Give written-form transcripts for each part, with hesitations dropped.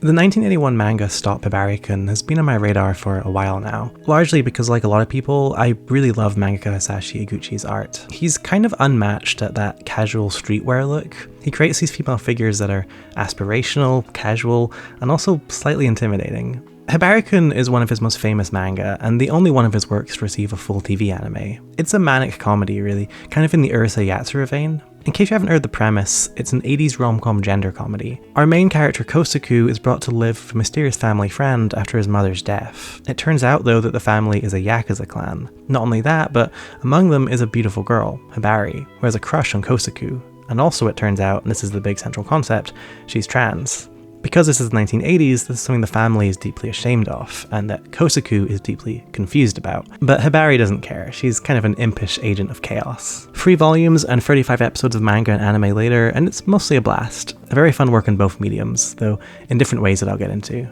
The 1981 manga Stop Hibari-Kun has been on my radar for a while now, largely because, like a lot of people, I really love mangaka Hisashi Eguchi's art. He's kind of unmatched at that casual streetwear look. He creates these female figures that are aspirational, casual, and also slightly intimidating. Hibari-Kun is one of his most famous manga, and the only one of his works to receive a full TV anime. It's a manic comedy, really, kind of in the Urusei Yatsura vein. In case you haven't heard the premise, it's an 80s rom-com gender comedy. Our main character Kosaku is brought to live with a mysterious family friend after his mother's death. It turns out though that the family is a Yakuza clan. Not only that, but among them is a beautiful girl, Hibari, who has a crush on Kosaku. And also it turns out, and this is the big central concept, she's trans. Because this is the 1980s, this is something the family is deeply ashamed of, and that Kosaku is deeply confused about. But Hibari doesn't care, she's kind of an impish agent of chaos. 3 volumes and 35 episodes of manga and anime later, and it's mostly a blast. A very fun work in both mediums, though in different ways that I'll get into.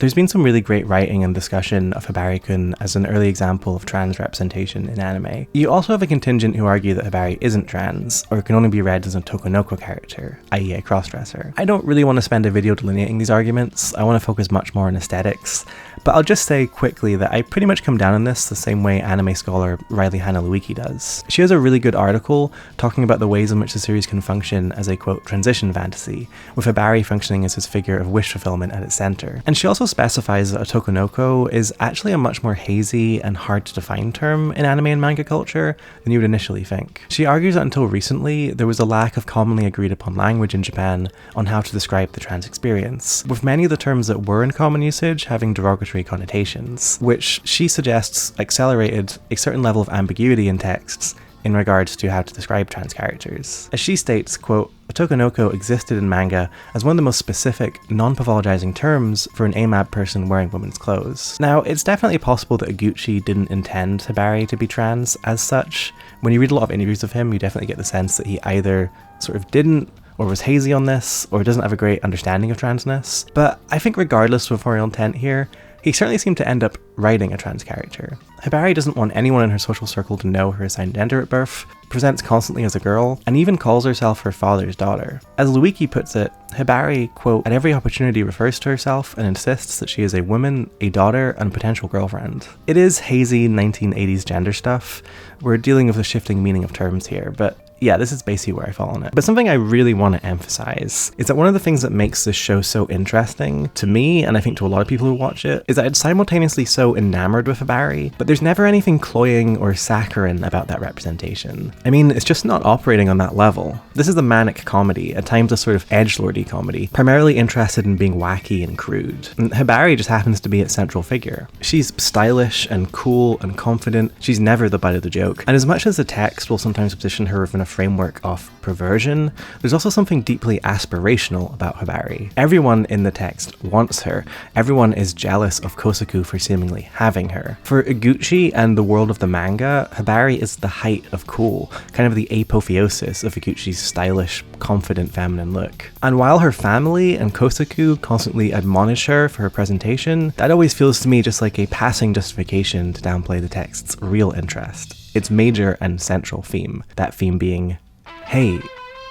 There's been some really great writing and discussion of Hibari-Kun as an early example of trans representation in anime. You also have a contingent who argue that Hibari isn't trans, or can only be read as a Otokonoko character, i.e. a crossdresser. I don't really want to spend a video delineating these arguments, I want to focus much more on aesthetics, but I'll just say quickly that I pretty much come down on this the same way anime scholar Riley Hannah Lewicki does. She has a really good article talking about the ways in which the series can function as a, quote, transition fantasy, with Hibari functioning as his figure of wish fulfillment at its centre. And she also specifies that Otokonoko is actually a much more hazy and hard to define term in anime and manga culture than you would initially think. She argues that until recently, there was a lack of commonly agreed upon language in Japan on how to describe the trans experience, with many of the terms that were in common usage having derogatory connotations, which she suggests accelerated a certain level of ambiguity in texts in regards to how to describe trans characters. As she states, quote, Otokonoko existed in manga as one of the most specific, non-pathologizing terms for an AMAB person wearing women's clothes. Now, it's definitely possible that Eguchi didn't intend Hibari to be trans as such. When you read a lot of interviews of him, you definitely get the sense that he either sort of didn't, or was hazy on this, or doesn't have a great understanding of transness. But I think regardless of authorial intent here, he certainly seemed to end up writing a trans character. Hibari doesn't want anyone in her social circle to know her assigned gender at birth, presents constantly as a girl, and even calls herself her father's daughter. As Lewicki puts it, Hibari, quote, at every opportunity refers to herself and insists that she is a woman, a daughter, and potential girlfriend. It is hazy 1980s gender stuff. We're dealing with the shifting meaning of terms here, but yeah, this is basically where I fall on it. But something I really want to emphasize is that one of the things that makes this show so interesting to me, and I think to a lot of people who watch it, is that it's simultaneously so enamored with Hibari, but there's never anything cloying or saccharine about that representation. I mean, it's just not operating on that level. This is a manic comedy, at times a sort of edgelordy comedy, primarily interested in being wacky and crude. And Hibari just happens to be its central figure. She's stylish and cool and confident, she's never the butt of the joke. And as much as the text will sometimes position her within a framework of perversion, there's also something deeply aspirational about Hibari. Everyone in the text wants her. Everyone is jealous of Kosaku for seemingly having her. For Eguchi and the world of the manga, Hibari is the height of cool, kind of the apotheosis of Eguchi's stylish, confident feminine look. And while her family and Kosaku constantly admonish her for her presentation, that always feels to me just like a passing justification to downplay the text's real interest. Its major and central theme, that theme being, hey,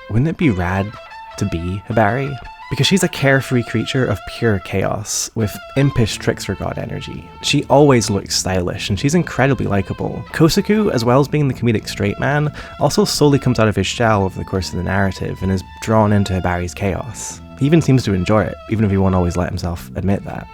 wouldn't it be rad to be Hibari? Because she's a carefree creature of pure chaos, with impish trickster god energy. She always looks stylish, and she's incredibly likable. Kosaku, as well as being the comedic straight man, also slowly comes out of his shell over the course of the narrative, and is drawn into Hibari's chaos. He even seems to enjoy it, even if he won't always let himself admit that.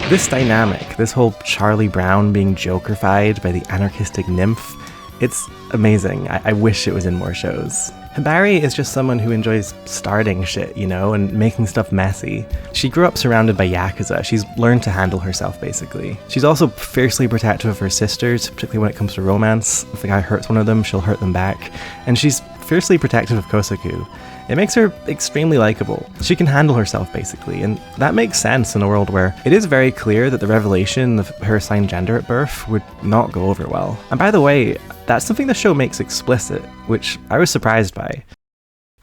This dynamic, this whole Charlie Brown being Joker-fied by the anarchistic nymph, it's amazing. I wish it was in more shows. Hibari is just someone who enjoys starting shit, you know, and making stuff messy. She grew up surrounded by Yakuza. She's learned to handle herself, basically. She's also fiercely protective of her sisters, particularly when it comes to romance. If the guy hurts one of them, she'll hurt them back. And she's fiercely protective of Kosaku. It makes her extremely likable. She can handle herself, basically, and that makes sense in a world where it is very clear that the revelation of her assigned gender at birth would not go over well. And by the way, that's something the show makes explicit, which I was surprised by.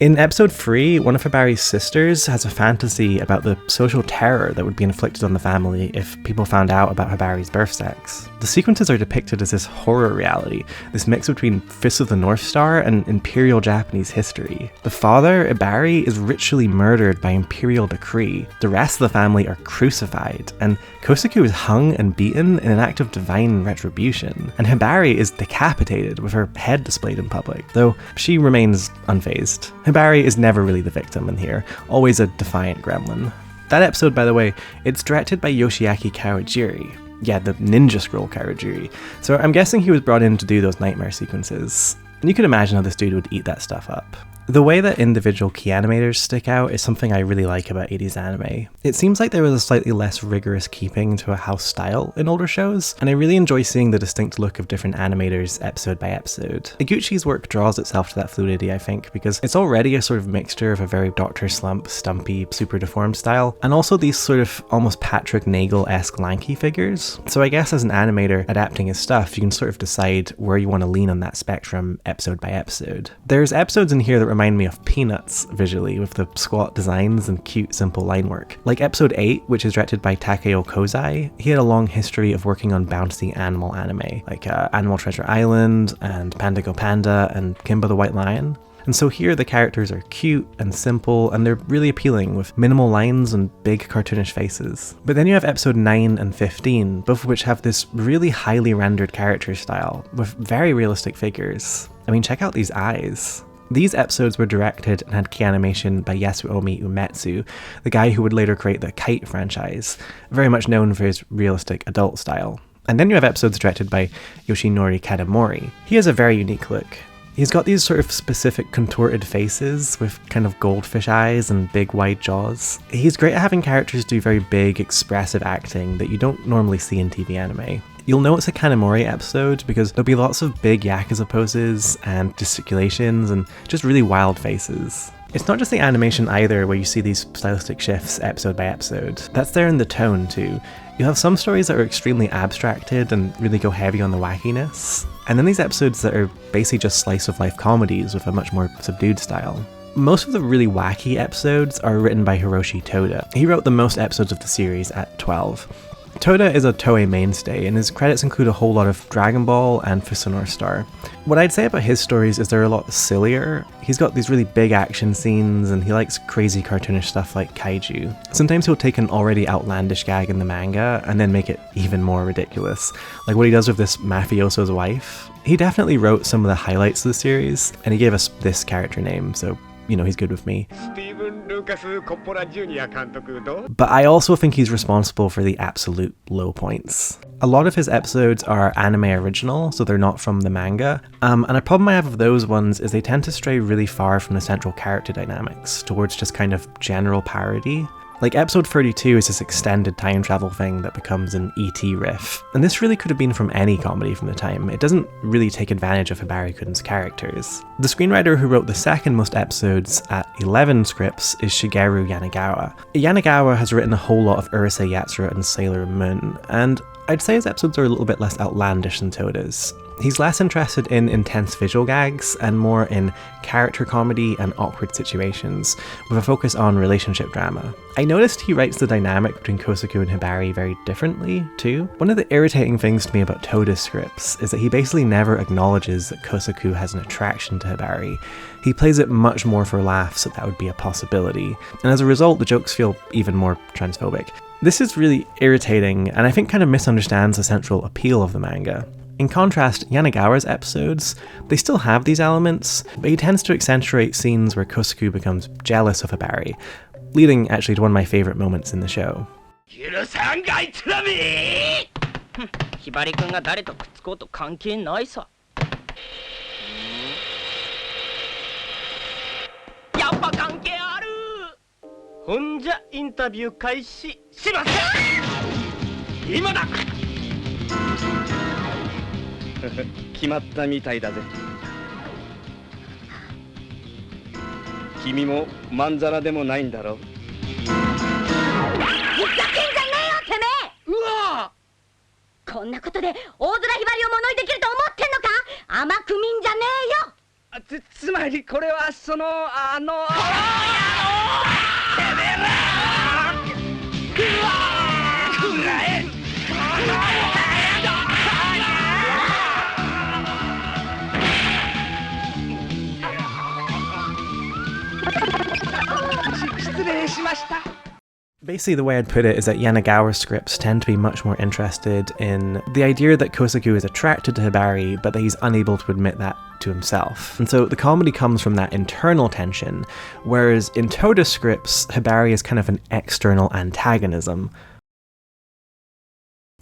In episode 3, one of Hibari's sisters has a fantasy about the social terror that would be inflicted on the family if people found out about Hibari's birth sex. The sequences are depicted as this horror reality, this mix between Fists of the North Star and Imperial Japanese history. The father, Hibari, is ritually murdered by imperial decree. The rest of the family are crucified, and Kosaku is hung and beaten in an act of divine retribution. And Hibari is decapitated with her head displayed in public, though she remains unfazed. Hibari is never really the victim in here, always a defiant gremlin. That episode, by the way, it's directed by Yoshiaki Kawajiri. Yeah, the Ninja Scroll Kawajiri. So I'm guessing he was brought in to do those nightmare sequences. And you can imagine how this dude would eat that stuff up. The way that individual key animators stick out is something I really like about 80s anime. It seems like there was a slightly less rigorous keeping to a house style in older shows, and I really enjoy seeing the distinct look of different animators episode by episode. Eguchi's work draws itself to that fluidity, I think, because it's already a sort of mixture of a very Dr. Slump, stumpy, super deformed style, and also these sort of almost Patrick Nagel-esque lanky figures. So I guess as an animator adapting his stuff, you can sort of decide where you want to lean on that spectrum episode by episode. There's episodes in here that remind me of Peanuts visually, with the squat designs and cute simple line work. Like episode 8, which is directed by Takeo Kozai, he had a long history of working on bouncy animal anime, like Animal Treasure Island and Panda Go Panda and Kimba the White Lion. And so here the characters are cute and simple, and they're really appealing with minimal lines and big cartoonish faces. But then you have episode 9 and 15, both of which have this really highly rendered character style with very realistic figures. I mean, check out these eyes. These episodes were directed and had key animation by Yasuomi Umetsu, the guy who would later create the Kite franchise, very much known for his realistic adult style. And then you have episodes directed by Yoshinori Kadamori. He has a very unique look. He's got these sort of specific contorted faces with kind of goldfish eyes and big wide jaws. He's great at having characters do very big, expressive acting that you don't normally see in TV anime. You'll know it's a Kanamori episode because there'll be lots of big Yakuza poses and gesticulations and just really wild faces. It's not just the animation either where you see these stylistic shifts episode by episode. That's there in the tone too. You'll have some stories that are extremely abstracted and really go heavy on the wackiness, and then these episodes that are basically just slice of life comedies with a much more subdued style. Most of the really wacky episodes are written by Hiroshi Toda. He wrote the most episodes of the series at 12. Toda is a Toei mainstay, and his credits include a whole lot of Dragon Ball and Fist of the North Star. What I'd say about his stories is they're a lot sillier. He's got these really big action scenes, and he likes crazy cartoonish stuff like kaiju. Sometimes he'll take an already outlandish gag in the manga and then make it even more ridiculous, like what he does with this mafioso's wife. He definitely wrote some of the highlights of the series, and he gave us this character name, so you know he's good with me. But I also think he's responsible for the absolute low points. A lot of his episodes are anime original, so they're not from the manga, and a problem I have with those ones is they tend to stray really far from the central character dynamics, towards just kind of general parody. Like episode 32 is this extended time travel thing that becomes an E.T. riff, and this really could have been from any comedy from the time. It doesn't really take advantage of Hibari-Kun's characters. The screenwriter who wrote the second most episodes at 11 scripts is Shigeru Yanagawa. Yanagawa has written a whole lot of Urusei Yatsura and Sailor Moon, and I'd say his episodes are a little bit less outlandish than Toda's. He's less interested in intense visual gags and more in character comedy and awkward situations, with a focus on relationship drama. I noticed he writes the dynamic between Kosaku and Hibari very differently, too. One of the irritating things to me about Toda's scripts is that he basically never acknowledges that Kosaku has an attraction to Hibari. He plays it much more for laughs that would be a possibility, and as a result the jokes feel even more transphobic. This is really irritating, and I think kind of misunderstands the central appeal of the manga. In contrast, Yanagawa's episodes, they still have these elements, but he tends to accentuate scenes where Kosaku becomes jealous of Hibari, leading actually to one of my favourite moments in the show. Hibari-Kun が誰とくっつこうと関係ないさ。やっぱ関係ある。ほんじゃインタビュー開始します。今だ。決まったみたいだぜ。君もまんざらでもないんだろう。ふざけんじゃねえよてめえ。うわ。こんなことで大空ひばりを物にできると思ってんのか。甘く見んじゃねえよ。つまりこれはその失礼しました。 Basically, the way I'd put it is that Yanagawa's scripts tend to be much more interested in the idea that Kosaku is attracted to Hibari, but that he's unable to admit that to himself. And so the comedy comes from that internal tension, whereas in Toda's scripts, Hibari is kind of an external antagonism.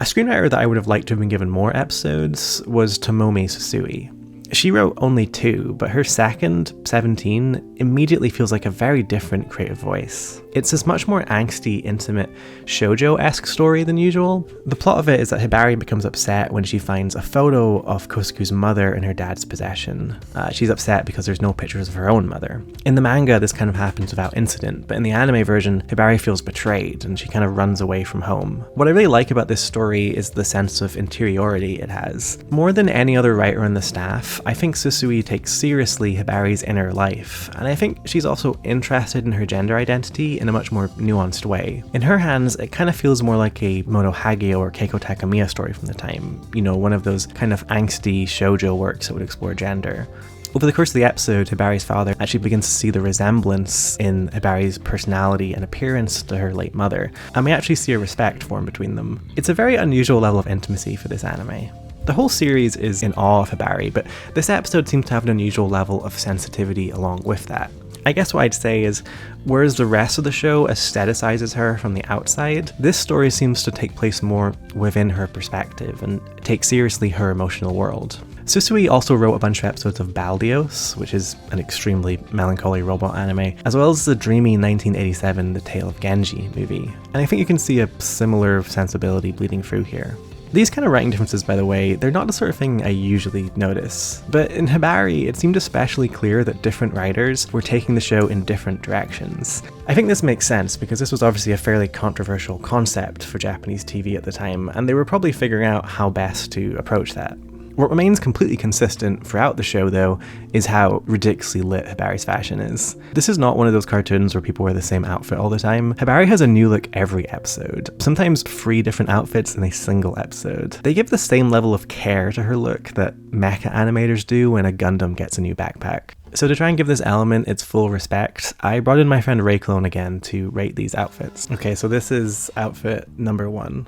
A screenwriter that I would have liked to have been given more episodes was Tomomi Susui. She wrote only 2, but her second, 17, immediately feels like a very different creative voice. It's this much more angsty, intimate, shoujo-esque story than usual. The plot of it is that Hibari becomes upset when she finds a photo of Kosaku's mother in her dad's possession. She's upset because there's no pictures of her own mother. In the manga, this kind of happens without incident, but in the anime version, Hibari feels betrayed and she kind of runs away from home. What I really like about this story is the sense of interiority it has. More than any other writer on the staff, I think Susui takes seriously Hibari's inner life, and I think she's also interested in her gender identity in a much more nuanced way. In her hands, it kind of feels more like a Moto Hagio or Keiko Takamiya story from the time, you know, one of those kind of angsty shoujo works that would explore gender. Over the course of the episode, Hibari's father actually begins to see the resemblance in Hibari's personality and appearance to her late mother, and we actually see a respect form between them. It's a very unusual level of intimacy for this anime. The whole series is in awe of Hibari, but this episode seems to have an unusual level of sensitivity along with that. I guess what I'd say is, whereas the rest of the show aestheticizes her from the outside, this story seems to take place more within her perspective and take seriously her emotional world. Susui also wrote a bunch of episodes of Baldios, which is an extremely melancholy robot anime, as well as the dreamy 1987 The Tale of Genji movie, and I think you can see a similar sensibility bleeding through here. These kind of writing differences, by the way, they're not the sort of thing I usually notice, but in Hibari, it seemed especially clear that different writers were taking the show in different directions. I think this makes sense because this was obviously a fairly controversial concept for Japanese TV at the time, and they were probably figuring out how best to approach that. What remains completely consistent throughout the show, though, is how ridiculously lit Hibari's fashion is. This is not one of those cartoons where people wear the same outfit all the time. Hibari has a new look every episode, sometimes 3 different outfits in a single episode. They give the same level of care to her look that mecha animators do when a Gundam gets a new backpack. So to try and give this element its full respect, I brought in my friend Rayclone again to rate these outfits. Okay, so this is outfit number 1.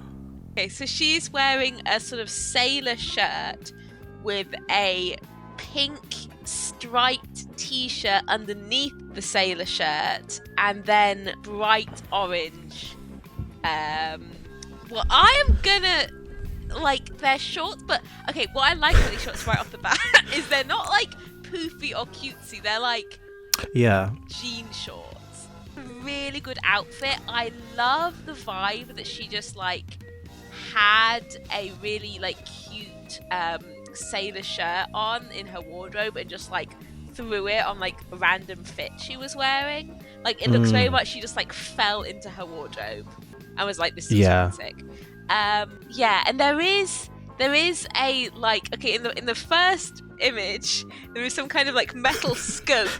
Okay, so she's wearing a sort of sailor shirt with a pink striped t-shirt underneath the sailor shirt and then bright orange. Well, I am gonna like their shorts, but okay, what I like about these shorts right off the bat is they're not like poofy or cutesy, they're like jean shorts. Really good outfit. I love the vibe that she just like had a really like cute sailor shirt on in her wardrobe and just like threw it on like a random fit she was wearing. Like it looks very much she just like fell into her wardrobe and was like, this is sick. And there is a like, okay, in the first image there is some kind of like metal scope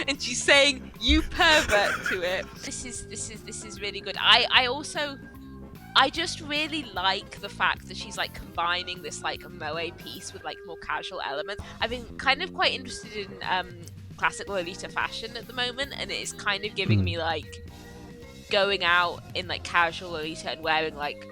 and she's saying you pervert to it. This is really good. I just really like the fact that she's like combining this like moe piece with like more casual elements. I've been kind of quite interested in classic Lolita fashion at the moment, and it's kind of giving me like going out in like casual Lolita and wearing like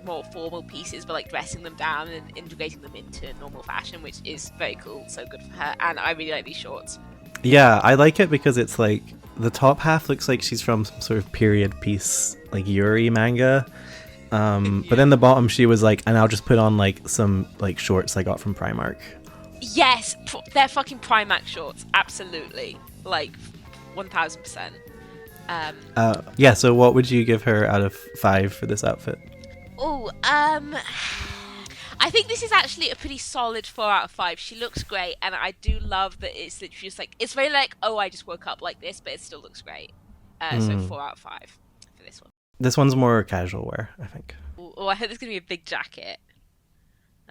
more formal pieces but like dressing them down and integrating them into normal fashion, which is very cool. So good for her, and I really like these shorts. Yeah, I like it because it's like the top half looks like she's from some sort of period piece like Yuri manga. But then the bottom she was like, and I'll just put on like some like shorts I got from Primark. Yes, they're fucking Primark shorts, absolutely, like 1000%. Yeah, so what would you give her out of 5 for this outfit? I think this is actually a pretty solid 4 out of 5. She looks great, and I do love that it's literally just like, it's very like, oh, I just woke up like this, but it still looks great. So 4 out of 5 for this one. This one's more casual wear, I think. Oh, I hope there's going to be a big jacket.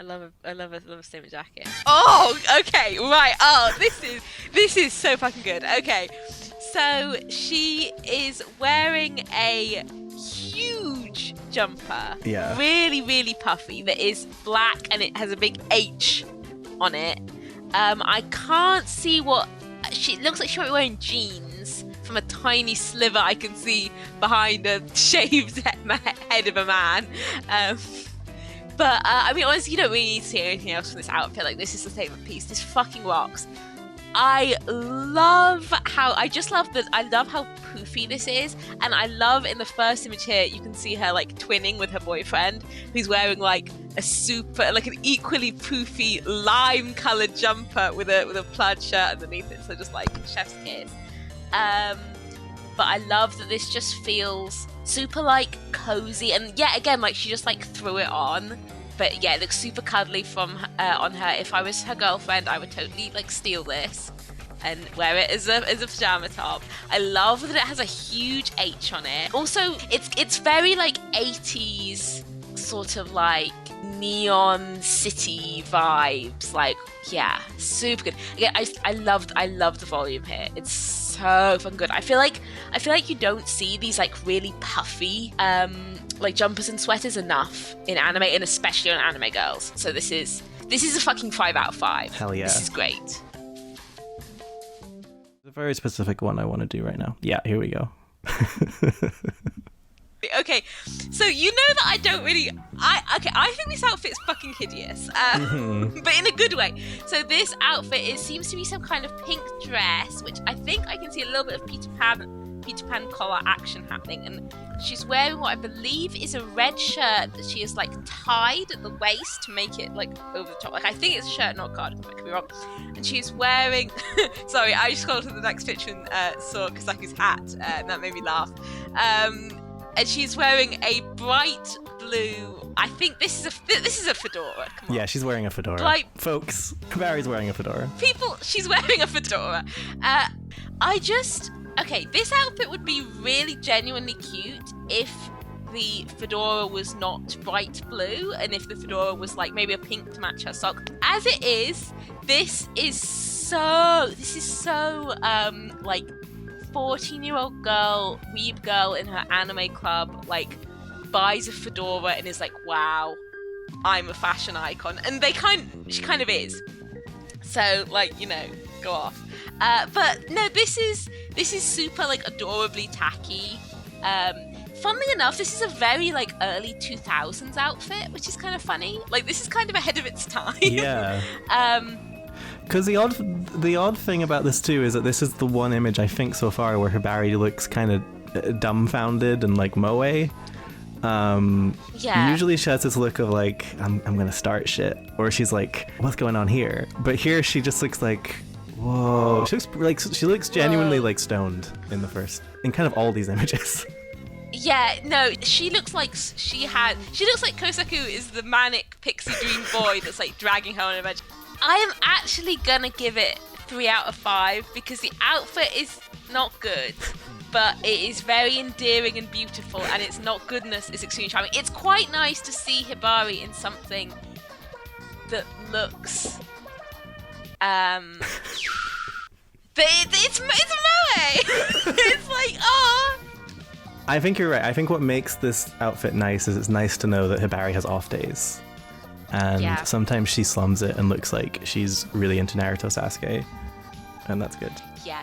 I love a statement jacket. Oh, okay, right. Oh, this is so fucking good. Okay, so she is wearing a huge jumper. Yeah. Really, really puffy. That is black and it has a big H on it. I can't see what it looks like. She might be wearing jeans. From a tiny sliver I can see behind a shaved head of a man. But I mean, honestly, you don't really need to see anything else from this outfit. Like, this is the statement piece. This fucking rocks. I love how poofy this is, and I love in the first image here you can see her like twinning with her boyfriend, who's wearing like an equally poofy lime-colored jumper with a plaid shirt underneath it. So just like chef's kiss. But I love that this just feels super like cozy, and yeah, again, like she just like threw it on. But yeah, it looks super cuddly from on her. If I was her girlfriend, I would totally like steal this and wear it as a pajama top. I love that it has a huge H on it. Also, it's very like 80s sort of like neon city vibes. Like, yeah, super good. Yeah, I love the volume here. It's so fucking good. I feel like you don't see these like really puffy like jumpers and sweaters enough in anime, and especially on anime girls. So this is a fucking 5 out of 5. Hell yeah. This is great. It's a very specific one I want to do right now. Yeah, here we go. Okay, so you know that I don't really... I think this outfit is fucking hideous, but in a good way. So this outfit seems to be some kind of pink dress, which I think I can see a little bit of Peter Pan collar action happening, and she's wearing what I believe is a red shirt that she has like tied at the waist to make it like over the top. Like, I think it's a shirt, not a cardigan, I could be wrong. And she's wearing... Sorry, I just scrolled to the next picture and saw Kasaki's hat, and that made me laugh. And she's wearing a bright blue... I think this is a fedora. Come on. Yeah, she's wearing a fedora. Folks, Barry's wearing a fedora. People, she's wearing a fedora. Okay, this outfit would be really genuinely cute if the fedora was not bright blue, and if the fedora was like maybe a pink to match her sock. As it is, this is so like 14-year-old girl, weeb girl in her anime club, like buys a fedora and is like, wow, I'm a fashion icon. And she kind of is. So like, you know, go off. But no, this is super like adorably tacky. Funnily enough, this is a very like early 2000s outfit, which is kind of funny. Like, this is kind of ahead of its time. Yeah. Because the odd thing about this too is that this is the one image I think so far where Hibari looks kind of dumbfounded and like moe. Yeah. Usually she has this look of like, I'm gonna start shit, or she's like, what's going on here? But here she just looks like, whoa. She looks genuinely like stoned in kind of all these images. Yeah, no, she looks like Kosaku is the manic pixie dream boy that's like dragging her on an adventure. I am actually gonna give it 3 out of 5 because the outfit is not good, but it is very endearing and beautiful, and its not goodness is extremely charming. It's quite nice to see Hibari in something that looks it's moe. It's like, oh. I think you're right. I think what makes this outfit nice is it's nice to know that Hibari has off days. And sometimes she slums it and looks like she's really into Naruto Sasuke. And that's good. Yeah.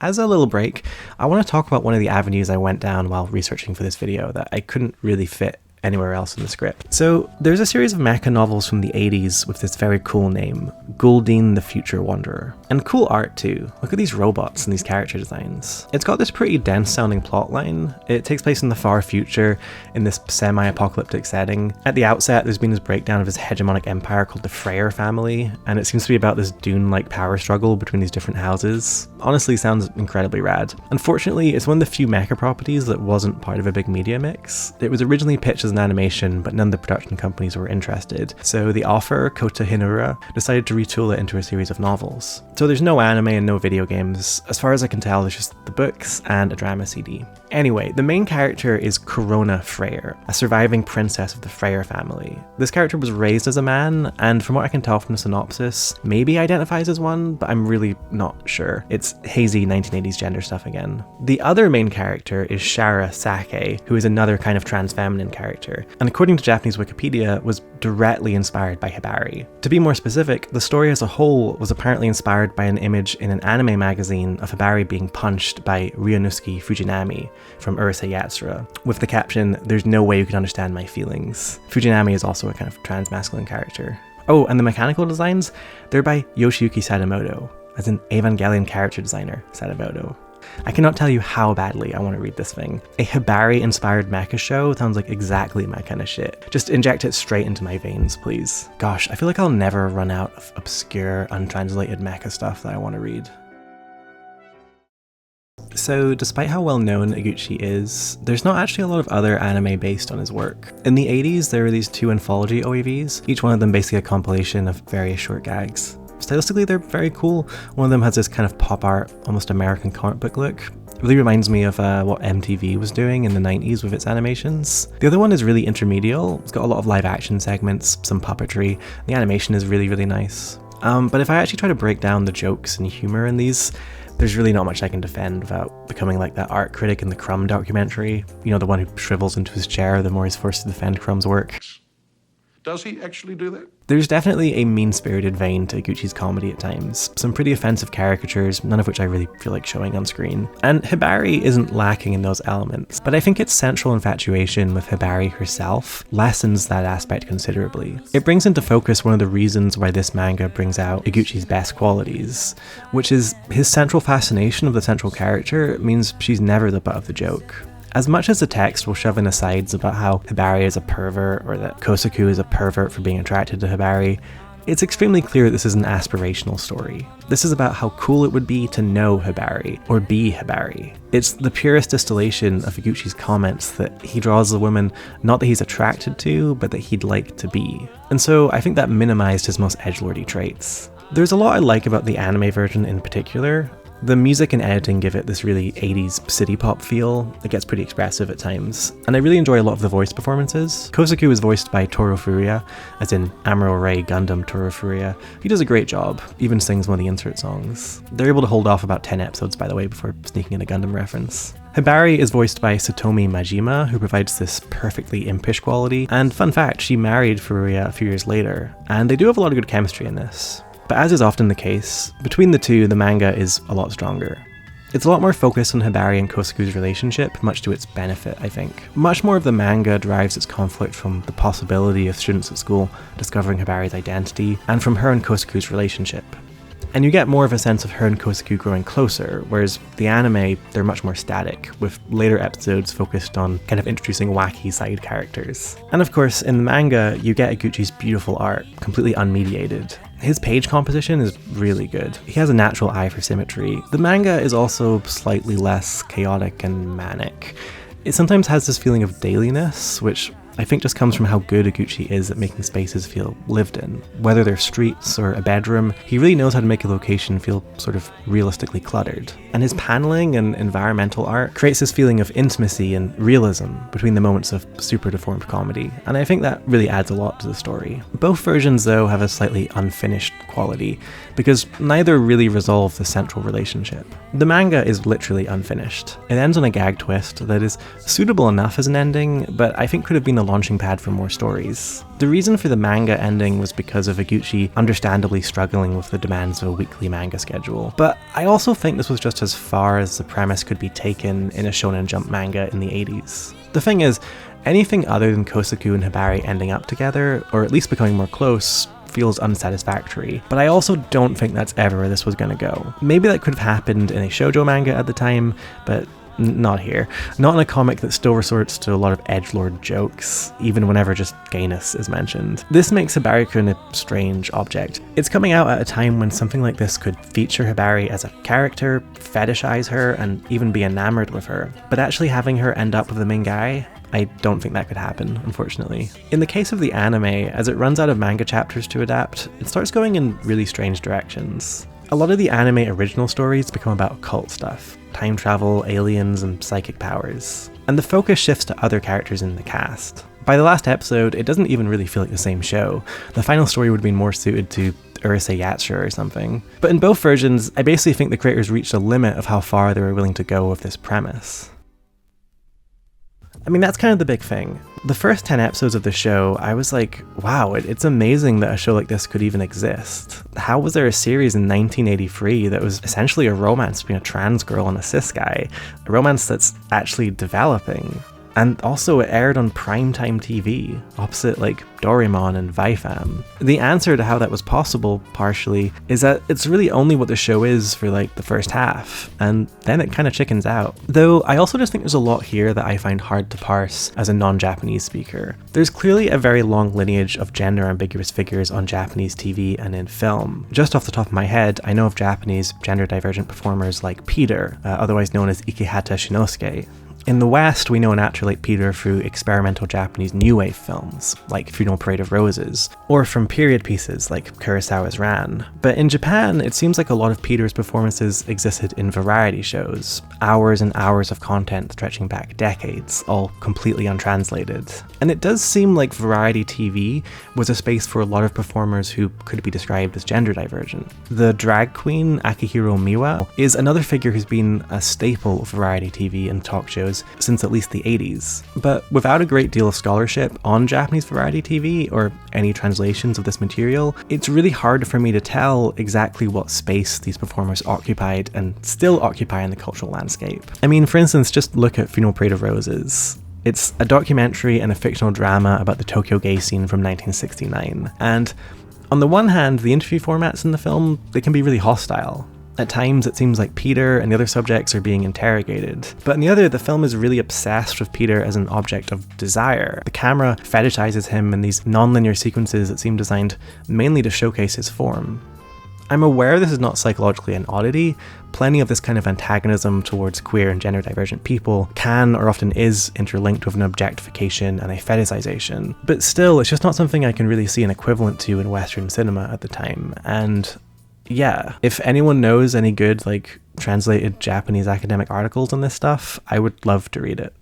As a little break, I want to talk about one of the avenues I went down while researching for this video that I couldn't really fit anywhere else in the script. So there's a series of Mecha novels from the 80s with this very cool name, Gouldine the Future Wanderer. And cool art too. Look at these robots and these character designs. It's got this pretty dense sounding plotline. It takes place in the far future in this semi-apocalyptic setting. At the outset, there's been this breakdown of this hegemonic empire called the Freyr family, and it seems to be about this Dune-like power struggle between these different houses. Honestly, sounds incredibly rad. Unfortunately, it's one of the few mecha properties that wasn't part of a big media mix. It was originally pitched as an animation, but none of the production companies were interested, so the author, Kota Hinura, decided to retool it into a series of novels. So there's no anime and no video games. As far as I can tell, there's just the books and a drama CD. Anyway, the main character is Corona Freyr, a surviving princess of the Freyr family. This character was raised as a man, and from what I can tell from the synopsis, maybe identifies as one, but I'm really not sure. It's hazy 1980s gender stuff again. The other main character is Shara Sake, who is another kind of trans feminine character, and according to Japanese Wikipedia, was directly inspired by Hibari. To be more specific, the story as a whole was apparently inspired by an image in an anime magazine of Hibari being punched by Ryunosuke Fujinami from Urusei Yatsura, with the caption, "There's no way you can understand my feelings." Fujinami is also a kind of trans-masculine character. Oh, and the mechanical designs? They're by Yoshiyuki Sadamoto, as in Evangelion character designer Sadamoto. I cannot tell you how badly I want to read this thing. A Hibari-inspired mecha show sounds like exactly my kind of shit. Just inject it straight into my veins, please. Gosh, I feel like I'll never run out of obscure, untranslated mecha stuff that I want to read. So, despite how well known Eguchi is, there's not actually a lot of other anime based on his work. In the 80s, there were these 2 anthology OAVs, each one of them basically a compilation of various short gags. Stylistically, they're very cool. One of them has this kind of pop art, almost American comic book look. It really reminds me of what MTV was doing in the 90s with its animations. The other one is really intermedial. It's got a lot of live action segments, some puppetry. The animation is really, really nice. But if I actually try to break down the jokes and humor in these, there's really not much I can defend without becoming like that art critic in the Crumb documentary. You know, the one who shrivels into his chair the more he's forced to defend Crumb's work. Does he actually do that? There's definitely a mean-spirited vein to Eguchi's comedy at times. Some pretty offensive caricatures, none of which I really feel like showing on screen. And Hibari isn't lacking in those elements, but I think its central infatuation with Hibari herself lessens that aspect considerably. It brings into focus one of the reasons why this manga brings out Eguchi's best qualities, which is his central fascination of the central character means she's never the butt of the joke. As much as the text will shove in asides about how Hibari is a pervert or that Kosaku is a pervert for being attracted to Hibari, it's extremely clear this is an aspirational story. This is about how cool it would be to know Hibari, or be Hibari. It's the purest distillation of Eguchi's comments that he draws a woman not that he's attracted to, but that he'd like to be. And so I think that minimized his most edgelordy traits. There's a lot I like about the anime version in particular. The music and editing give it this really 80s city pop feel. It gets pretty expressive at times, and I really enjoy a lot of the voice performances. Kosaku is voiced by Toru Furuya, as in Amuro Ray Gundam Toru Furuya. He does a great job, even sings one of the insert songs. They're able to hold off about 10 episodes, by the way, before sneaking in a Gundam reference. Hibari is voiced by Satomi Majima, who provides this perfectly impish quality, and fun fact, she married Furuya a few years later, and they do have a lot of good chemistry in this. But as is often the case, between the two, the manga is a lot stronger. It's a lot more focused on Hibari and Kosaku's relationship, much to its benefit, I think. Much more of the manga derives its conflict from the possibility of students at school discovering Hibari's identity, and from her and Kosaku's relationship. And you get more of a sense of her and Kosaku growing closer, whereas the anime, they're much more static, with later episodes focused on kind of introducing wacky side characters. And of course, in the manga, you get Eguchi's beautiful art, completely unmediated. His page composition is really good. He has a natural eye for symmetry. The manga is also slightly less chaotic and manic. It sometimes has this feeling of dailiness, which I think just comes from how good Eguchi is at making spaces feel lived in. Whether they're streets or a bedroom, he really knows how to make a location feel sort of realistically cluttered. And his paneling and environmental art creates this feeling of intimacy and realism between the moments of super deformed comedy, and I think that really adds a lot to the story. Both versions, though, have a slightly unfinished quality, because neither really resolve the central relationship. The manga is literally unfinished. It ends on a gag twist that is suitable enough as an ending, but I think could have been a launching pad for more stories. The reason for the manga ending was because of Eguchi understandably struggling with the demands of a weekly manga schedule, but I also think this was just as far as the premise could be taken in a Shonen Jump manga in the 80s. The thing is, anything other than Kosaku and Hibari ending up together, or at least becoming more close, feels unsatisfactory, but I also don't think that's ever where this was going to go. Maybe that could have happened in a shoujo manga at the time, but not here. Not in a comic that still resorts to a lot of edgelord jokes, even whenever just gayness is mentioned. This makes Hibari-Kun a strange object. It's coming out at a time when something like this could feature Hibari as a character, fetishize her, and even be enamored with her. But actually having her end up with the main guy, I don't think that could happen, unfortunately. In the case of the anime, as it runs out of manga chapters to adapt, it starts going in really strange directions. A lot of the anime original stories become about occult stuff, time travel, aliens, and psychic powers. And the focus shifts to other characters in the cast. By the last episode, it doesn't even really feel like the same show. The final story would have been more suited to Urusei Yatsura or something. But in both versions, I basically think the creators reached a limit of how far they were willing to go with this premise. I mean, that's kind of the big thing. The first 10 episodes of the show, I was like, wow, it's amazing that a show like this could even exist. How was there a series in 1983 that was essentially a romance between a trans girl and a cis guy? A romance that's actually developing. And also it aired on primetime TV, opposite like Doraemon and Vaifam. The answer to how that was possible, partially, is that it's really only what the show is for like the first half, and then it kind of chickens out. Though I also just think there's a lot here that I find hard to parse as a non-Japanese speaker. There's clearly a very long lineage of gender-ambiguous figures on Japanese TV and in film. Just off the top of my head, I know of Japanese gender-divergent performers like Peter, otherwise known as Ikehata Shinosuke. In the West, we know an actor like Peter through experimental Japanese new wave films, like Funeral Parade of Roses, or from period pieces like Kurosawa's Ran. But in Japan, it seems like a lot of Peter's performances existed in variety shows, hours and hours of content stretching back decades, all completely untranslated. And it does seem like variety TV was a space for a lot of performers who could be described as gender divergent. The drag queen Akihiro Miwa is another figure who's been a staple of variety TV and talk shows since at least the 80s. But without a great deal of scholarship on Japanese variety TV or any translations of this material, it's really hard for me to tell exactly what space these performers occupied and still occupy in the cultural landscape. I mean, for instance, just look at Funeral Parade of Roses. It's a documentary and a fictional drama about the Tokyo gay scene from 1969. And on the one hand, the interview formats in the film, they can be really hostile. At times, it seems like Peter and the other subjects are being interrogated. But on the other, the film is really obsessed with Peter as an object of desire. The camera fetishizes him in these non-linear sequences that seem designed mainly to showcase his form. I'm aware this is not psychologically an oddity. Plenty of this kind of antagonism towards queer and gender divergent people can or often is interlinked with an objectification and a fetishization. But still, it's just not something I can really see an equivalent to in Western cinema at the time. And yeah, if anyone knows any good, like, translated Japanese academic articles on this stuff, I would love to read it.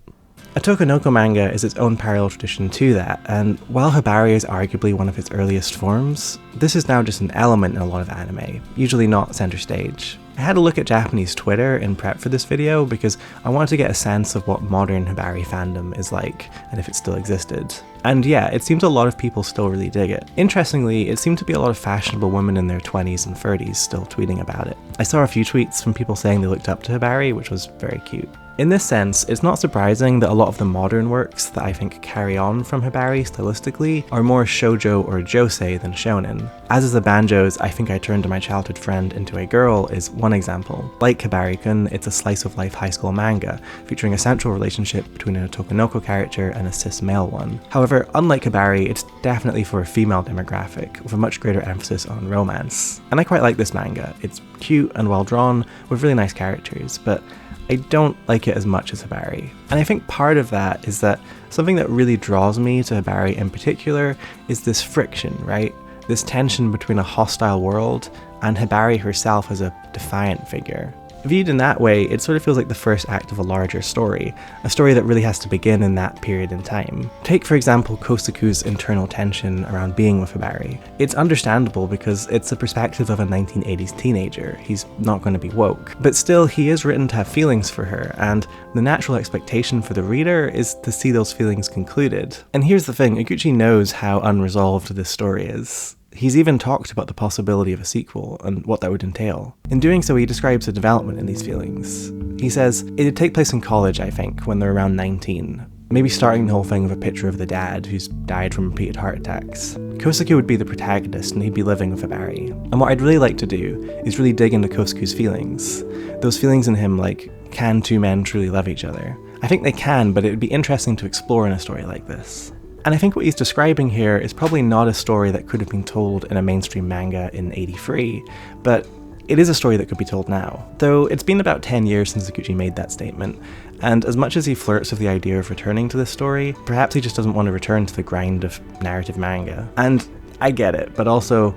Otokonoko manga is its own parallel tradition to that, and while Hibari is arguably one of its earliest forms, this is now just an element in a lot of anime, usually not center stage. I had a look at Japanese Twitter in prep for this video because I wanted to get a sense of what modern Hibari fandom is like, and if it still existed. And yeah, it seems a lot of people still really dig it. Interestingly, it seemed to be a lot of fashionable women in their 20s and 30s still tweeting about it. I saw a few tweets from people saying they looked up to Hibari, which was very cute. In this sense, it's not surprising that a lot of the modern works that I think carry on from Hibari stylistically are more shoujo or josei than shonen. As is the Banjos, I Think I Turned My Childhood Friend Into a Girl is one example. Like Hibari-Kun, it's a slice-of-life high school manga, featuring a central relationship between an Otokonoko character and a cis male one. However, unlike Hibari, it's definitely for a female demographic, with a much greater emphasis on romance. And I quite like this manga. It's cute and well drawn, with really nice characters, but I don't like it as much as Hibari. And I think part of that is that something that really draws me to Hibari in particular is this friction, right? This tension between a hostile world and Hibari herself as a defiant figure. Viewed in that way, it sort of feels like the first act of a larger story, a story that really has to begin in that period in time. Take, for example, Kosaku's internal tension around being with Hibari. It's understandable because it's the perspective of a 1980s teenager. He's not going to be woke. But still, he is written to have feelings for her, and the natural expectation for the reader is to see those feelings concluded. And here's the thing, Eguchi knows how unresolved this story is. He's even talked about the possibility of a sequel and what that would entail. In doing so, he describes the development in these feelings. He says, it'd take place in college, I think, when they're around 19. maybe starting the whole thing with a picture of the dad who's died from repeated heart attacks. Kosuke would be the protagonist and he'd be living with Hibari. And what I'd really like to do is really dig into Kosuke's feelings. Those feelings in him, like, can two men truly love each other? I think they can, but it would be interesting to explore in a story like this. And I think what he's describing here is probably not a story that could have been told in a mainstream manga in '83, but it is a story that could be told now. Though it's been about 10 years since Eguchi made that statement, and as much as he flirts with the idea of returning to this story, perhaps he just doesn't want to return to the grind of narrative manga. And I get it, but also,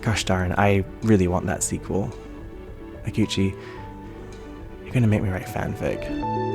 gosh darn, I really want that sequel. Eguchi, you're gonna make me write fanfic.